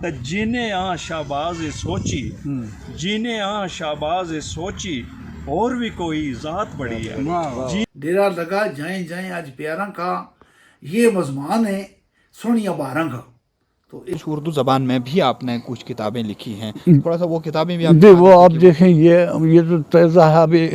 تے جینے شہباز سوچی جینے شہباز سوچی اور بھی کوئی ذات بڑی ہے. ڈیرا لگا جائیں جائیں آج پیاراں کا یہ مضمون ہے سونیا باراں کا. تو اردو زبان میں بھی آپ نے کچھ کتابیں لکھی ہیں, تھوڑا سا وہ کتابیں بھی جی وہ آپ دیکھیں یہ تو تیزہ ہے ابھی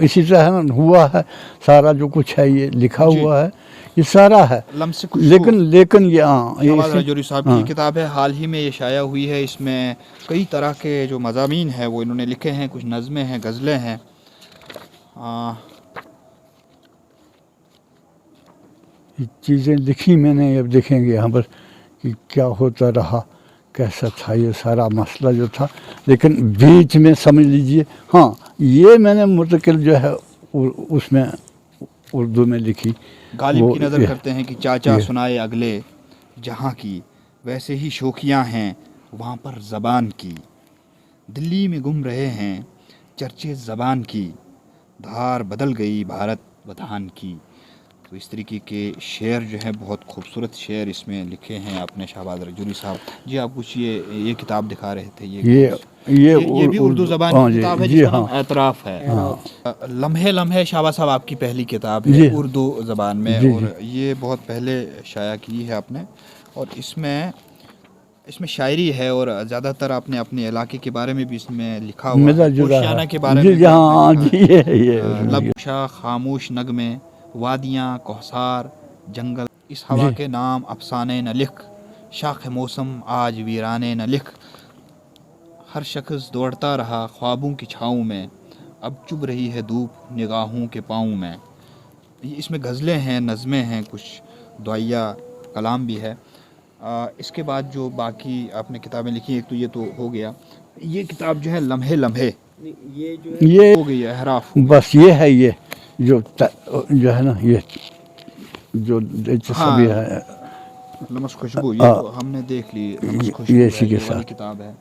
اسی طرح ہوا ہے سارا جو کچھ ہے یہ لکھا ہوا ہے یہ سارا ہے لمس لیکن یہ شہباز راجوری صاحب کی کتاب ہے, حال ہی میں یہ شائع ہوئی ہے. اس میں کئی طرح کے جو مضامین ہیں وہ انہوں نے لکھے ہیں, کچھ نظمیں ہیں, غزلیں ہیں. چیزیں لکھی میں نے, اب دیکھیں گے یہاں پر کہ کیا ہوتا رہا, کیسا تھا یہ سارا مسئلہ جو تھا. لیکن بیچ میں سمجھ لیجئے ہاں یہ میں نے مستقل جو ہے اس میں اردو میں لکھی. غالب کی نظر کرتے ہیں کہ چاچا سنائے اگلے جہاں کی, ویسے ہی شوخیاں ہیں وہاں پر زبان کی. دلی میں گم رہے ہیں چرچے زبان کی, دھار بدل گئی بھارت ودھان کی. تو اس طریقے کے شعر جو ہیں بہت خوبصورت شعر اس میں لکھے ہیں آپ نے شہباز راجوری صاحب. جی آپ کچھ یہ کتاب دکھا رہے تھے, یہ بھی اردو زبان کی کتاب ہے جس کا نام اعتراف ہے. لمحے لمحے شہباز صاحب آپ کی پہلی کتاب ہے اردو زبان میں, اور یہ بہت پہلے شائع کی ہے آپ نے, اور اس میں شاعری ہے اور زیادہ تر آپ نے اپنے علاقے کے بارے میں بھی اس میں لکھا ہوا ہے, پوشیانہ کے بارے میں, لبشا خاموش نغمے وادیاں کوثار جنگل, اس ہوا کے نام افسانے نہ لکھ, شاخ موسم آج ویرانے نہ لکھ. ہر شخص دوڑتا رہا خوابوں کی چھاؤں میں, اب چبھ رہی ہے دھوپ نگاہوں کے پاؤں میں. اس میں غزلیں ہیں, نظمیں ہیں, کچھ دعائیہ کلام بھی ہے. اس کے بعد جو باقی آپ نے کتابیں لکھی, ایک تو یہ تو ہو گیا, یہ کتاب جو ہے لمحے لمحے یہ ہو گئی احراف, بس یہ ہے یہ جو ہے نا یہ جو دلچسپی ہے. لمس خوشبو یہ تو ہم نے دیکھ لی, لمس خوشبو یہ والی کتاب ہے.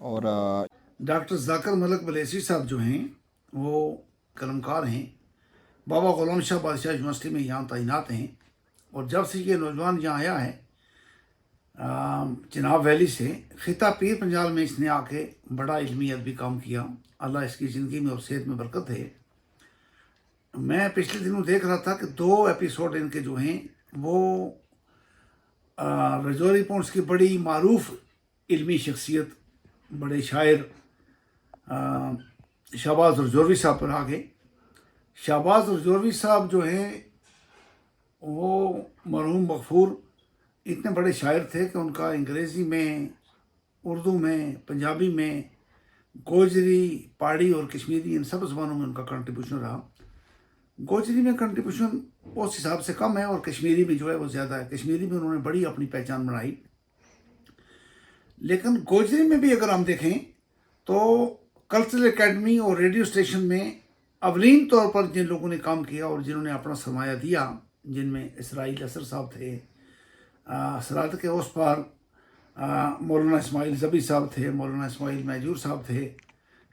اور ڈاکٹر ذاکر ملک ملیسی صاحب جو ہیں وہ قلمکار ہیں, بابا غلام شاہ بادشاہ یونیورسٹی میں یہاں تعینات ہیں. اور جب سے یہ نوجوان یہاں آیا ہے چناب ویلی سے, خطہ پیر پنجال میں اس نے آ کے بڑا علمی ادبی کام کیا. اللہ اس کی زندگی میں اور صحت میں برکت ہے. میں پچھلے دنوں دیکھ رہا تھا کہ 2 ایپیسوڈ ان کے جو ہیں وہ راجوری پونٹس کی بڑی معروف علمی شخصیت, بڑے شاعر شہباز راجوری صاحب پر آ گئے. شہباز راجوری صاحب جو ہیں وہ مرحوم مغفور اتنے بڑے شاعر تھے کہ ان کا انگریزی میں, اردو میں, پنجابی میں, گوجری, پہاڑی اور کشمیری ان سب زبانوں میں ان کا کنٹریبیوشن رہا. گوجری میں کنٹریبیوشن اس حساب سے کم ہے اور کشمیری میں جو ہے وہ زیادہ ہے. کشمیری میں انہوں نے بڑی اپنی پہچان بنائی. لیکن گوجری میں بھی اگر ہم دیکھیں تو کلچرل اکیڈمی اور ریڈیو اسٹیشن میں اولین طور پر جن لوگوں نے کام کیا اور جنہوں نے اپنا سرمایہ دیا, جن میں اسرائیل اسر صاحب تھے, سرحد کے اس پار مولانا اسماعیل زبی صاحب تھے, مولانا اسماعیل میجور صاحب تھے.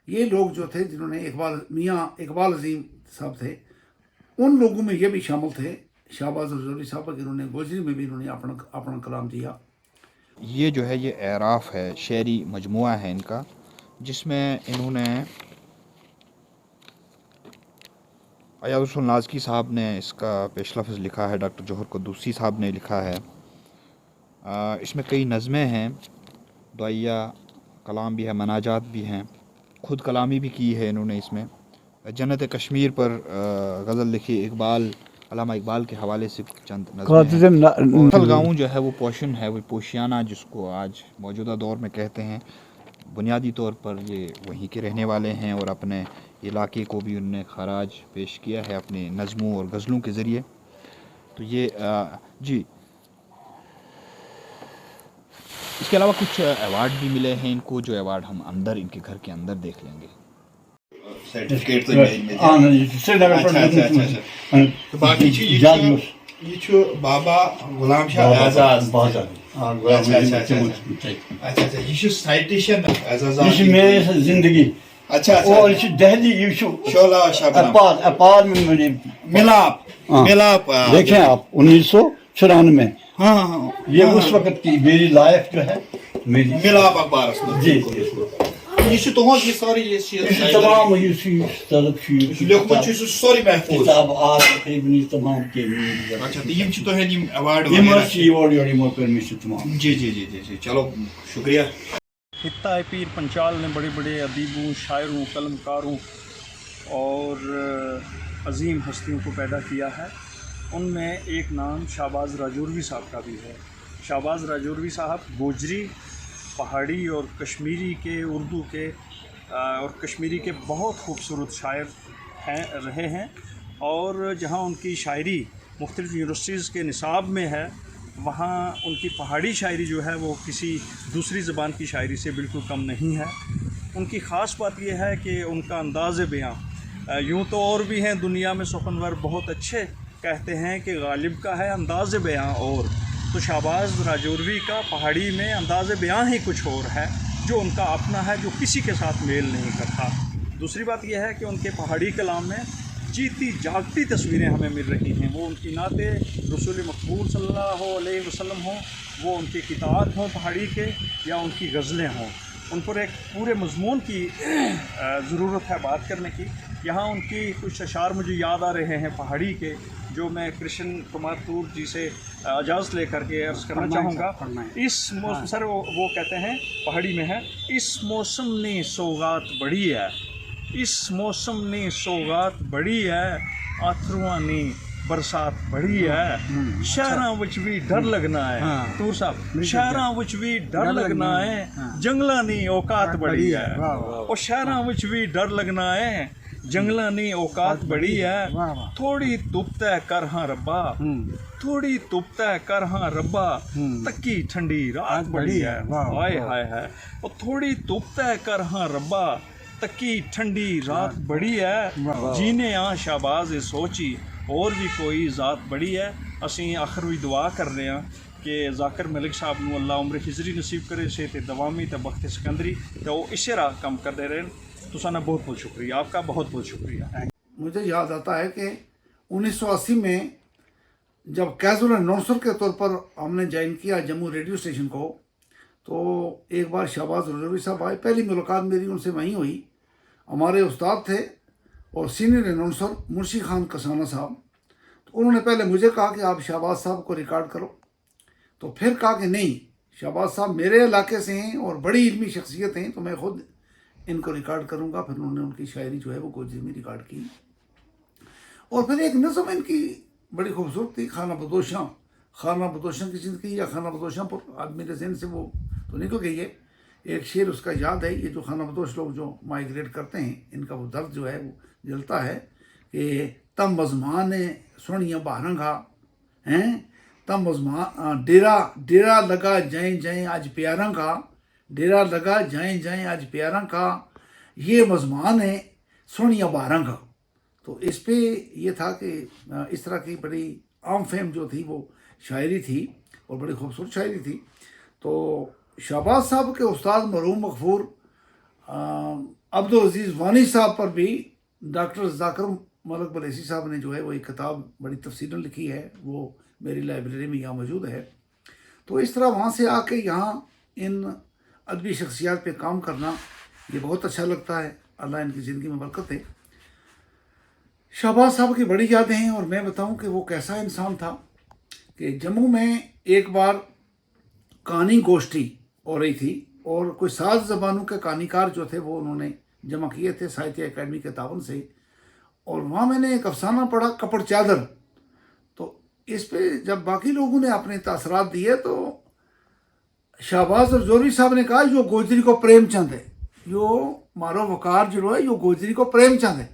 یہ لوگ جو تھے جنہوں نے میاں اقبال عظیم صاحب تھے, ان لوگوں میں یہ بھی شامل تھے شہباز راجوری صاحب, جنہوں نے گوجری میں بھی انہوں نے اپنا کلام دیا. یہ جو ہے یہ اعراف ہے, شعری مجموعہ ہے ان کا, جس میں انہوں نے ایاز السن نازکی صاحب نے اس کا پیش لفظ لکھا ہے, ڈاکٹر جوہر قدوسی صاحب نے لکھا ہے. اس میں کئی نظمیں ہیں, دعائیہ کلام بھی ہے, مناجات بھی ہیں, خود کلامی بھی کی ہے انہوں نے. اس میں جنت کشمیر پر غزل لکھی, اقبال, علامہ اقبال کے حوالے سے چند نظمیں. گاؤں جو ہے وہ پوشن ہے, وہ پوشیانہ جس کو آج موجودہ دور میں کہتے ہیں. بنیادی طور پر یہ وہیں کے رہنے والے ہیں اور اپنے علاقے کو بھی انہوں نے خراج پیش کیا ہے اپنے نظموں اور غزلوں کے ذریعے. تو یہ جی اس کے علاوہ کچھ ایوارڈ بھی ملے ہیں ان کو, جو ایوارڈ ہم اندر ان کے گھر کے اندر دیکھ لیں گے. سرٹیفکیٹ تو باقی یہ بابا غلام شاہ اعزاز, یہ سائٹیشن اعزاز میرے زندگی اور دہلی ملاپ دیکھیں آپ 1994 میں ہاں ہاں یہ اس وقت کی میری لائف جو ہے میری ملاپ اخبار جی یہ چھُ تُہُنٛد یہِ سورُے یہِ تمام یُس یہِ طرف چھُ لیوٚکھمُت چھُ سُہ سورُے محفوٗظ کتاب آز تقریباً یہ تمام کیٚنٛہہ اچھا تہٕ یِم چھِ تُہٕنٛدۍ یِم ایوارڈ یِم حظ چھِ یور یور یِمو کٔرمٕتۍ چھِ تمام جی جی جی جی جی چلو شکریہ خطہ پیر پنچال نے بڑے بڑے ادیبوں شاعروں قلم کاروں اور عظیم ہستیوں کو پیدا کیا ہے. ان میں ایک نام شہباز راجوروی صاحب کا بھی ہے. شہباز راجوروی صاحب گوجری، پہاڑی اور کشمیری کے اردو کے اور کشمیری کے بہت خوبصورت شاعر رہے ہیں، اور جہاں ان کی شاعری مختلف یونیورسٹیز کے نصاب میں ہے، وہاں ان کی پہاڑی شاعری جو ہے وہ کسی دوسری زبان کی شاعری سے بالکل کم نہیں ہے. ان کی خاص بات یہ ہے کہ ان کا انداز بیاں، یوں تو اور بھی ہیں دنیا میں سخنور بہت اچھے، کہتے ہیں کہ غالب کا ہے انداز بیاں اور، تو شہباز راجوروی کا پہاڑی میں انداز بیاں ہی کچھ اور ہے جو ان کا اپنا ہے، جو کسی کے ساتھ میل نہیں کرتا. دوسری بات یہ ہے کہ ان کے پہاڑی کلام میں جیتی جاگتی تصویریں ہمیں مل رہی ہیں، وہ ان کی نعتیں رسول مقبول صلی اللہ علیہ وسلم ہوں، وہ ان کے کتاب ہوں پہاڑی کے، یا ان کی غزلیں ہوں، ان پر ایک پورے مضمون کی ضرورت ہے بات کرنے کی. یہاں ان کی کچھ اشعار مجھے یاد آ رہے ہیں پہاڑی کے، جو میں کرشن کمار تور جی سے اجازت لے کر کے عرض کرنا چاہوں گا. اس موسم سر وہ کہتے ہیں پہاڑی میں ہے، اس موسم نے سوغات بڑی ہے، اس موسم نے سوغات بڑی ہے، آتھرواں نے برسات بڑی ہے، شہراں وچ بھی ڈر لگنا ہے. تور صاحب شہراں وچ بھی ڈر لگنا ہے، جنگلاں دی اوقات بڑی ہے، اور شہراں وچ بھی ڈر لگنا ہے، جنگلاں دی اوقات بڑی ہے، تھوڑی دھوپ تے کر ہاں ربا، تھوڑی دھوپ تے کر ہاں ربا، تکی ٹھنڈی رات بڑی ہے. ہائے ہائے ہائے، اور تھوڑی دھوپ تے کر ہاں ربا، تکی ٹھنڈی رات بڑی ہے، جینے آ شہباز سوچی اور بھی کوئی ذات بڑی ہے. اسی آخر بھی دعا کر رہے ہیں کہ ذاکر ملک صاحب نو اللہ عمر خضری نصیب کرے، صحت دوامی تے بخت سکندری تے وہ اسی راہ کام کرتے رہے. تسانا بہت بہت شکریہ، آپ کا بہت بہت شکریہ. مجھے یاد آتا ہے کہ 1980 میں جب کیزول اناؤنسر کے طور پر ہم نے جوائن کیا جموں ریڈیو اسٹیشن کو، تو ایک بار شہباز راجوروی صاحب آئے. پہلی ملاقات میری ان سے وہیں ہوئی. ہمارے استاد تھے اور سینئر اناؤنسر مرشی خان کسانہ صاحب. تو انہوں نے پہلے مجھے کہا کہ آپ شہباز صاحب کو ریکارڈ کرو، تو پھر کہا کہ نہیں، شہباز صاحب میرے علاقے سے ہیں اور بڑی علمی شخصیت ہیں، تو میں خود ان کو ریکارڈ کروں گا. پھر انہوں نے ان کی شاعری جو ہے وہ گوجری میں ریکارڈ کی. اور پھر ایک نظم ان کی بڑی خوبصورت تھی، خانہ بدوشاں. خانہ بدوشاں کی زندگی یا خانہ بدوشاں پر آج میرے ذہن سے وہ تو نکل گئی ہے. ایک شعر اس کا یاد ہے، یہ جو خانہ بدوش لوگ جو مائیگریٹ کرتے ہیں، ان کا وہ درد جو ہے وہ جلتا ہے کہ تم مزمان سونیاں بہرنگا ہیں، تم مزمان ڈیرا لگا جائیں جائیں آج پیاراں کا، ڈیرا لگا جائیں جائیں آج پیاراں کا، یہ مزمان ہے سونیاں بہرنگا کا. تو اس پہ یہ تھا کہ اس طرح کی بڑی عام فہم جو تھی وہ شاعری تھی اور بڑی خوبصورت شاعری تھی. تو شہباز صاحب کے استاد مرحوم مغفور عبدالعزیز وانی صاحب پر بھی ڈاکٹر ذاکر ملک بلیسی صاحب نے جو ہے وہ ایک کتاب بڑی تفصیلاً لکھی ہے، وہ میری لائبریری میں یہاں موجود ہے. تو اس طرح وہاں سے آ کے یہاں ان ادبی شخصیات پہ کام کرنا یہ بہت اچھا لگتا ہے. اللہ ان کی زندگی میں برکت ہے. شہباز صاحب کی بڑی یادیں ہیں، اور میں بتاؤں کہ وہ کیسا انسان تھا کہ جموں میں ایک بار کہانی گوشٹی ہو رہی تھی، اور کوئی 7 زبانوں کے کہانیکار جو تھے وہ انہوں نے جمع کیے تھے ساہتیہ اکیڈمی کے تعاون سے. اور وہاں میں نے ایک افسانہ پڑھا کپڑ چادر. تو اس پہ جب باقی لوگوں نے اپنے تاثرات دیے تو شہباز راجوروی صاحب نے کہا جو گوجری کو پریم چند ہے، جو مارو وقار جو ہے یہ گوجری کو پریم چند ہے.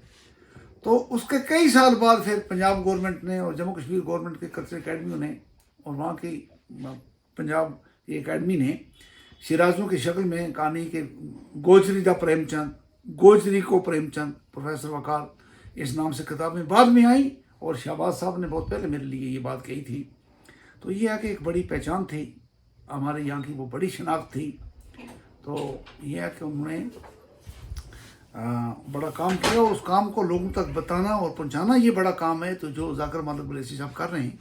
تو اس کے کئی سال بعد پھر پنجاب گورنمنٹ نے اور جموں کشمیر گورنمنٹ کے کلچرل اکیڈمیوں نے اور وہاں کی پنجاب کی اکیڈمی نے شیرازوں کی شکل میں کہانی کہ گوجری دا پریم چند، گوجری کو پریم چند، پروفیسر وقار اس نام سے کتابیں بعد میں آئیں. اور شہباز صاحب نے بہت پہلے میرے لیے یہ بات کہی تھی. تو یہ ہے کہ ایک بڑی پہچان تھی ہمارے یہاں کی، وہ بڑی شناخت تھی. تو یہ ہے کہ انہوں نے بڑا کام کیا، اور اس کام کو لوگوں تک بتانا اور پہنچانا یہ بڑا کام ہے. تو جو ذاکر ملک بلیسی صاحب کر رہے ہیں،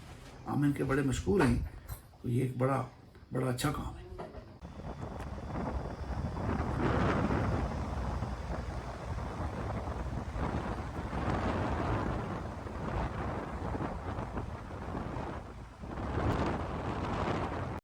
ہم ان کے بڑے مشکور ہیں. تو یہ ایک بڑا اچھا کام ہے.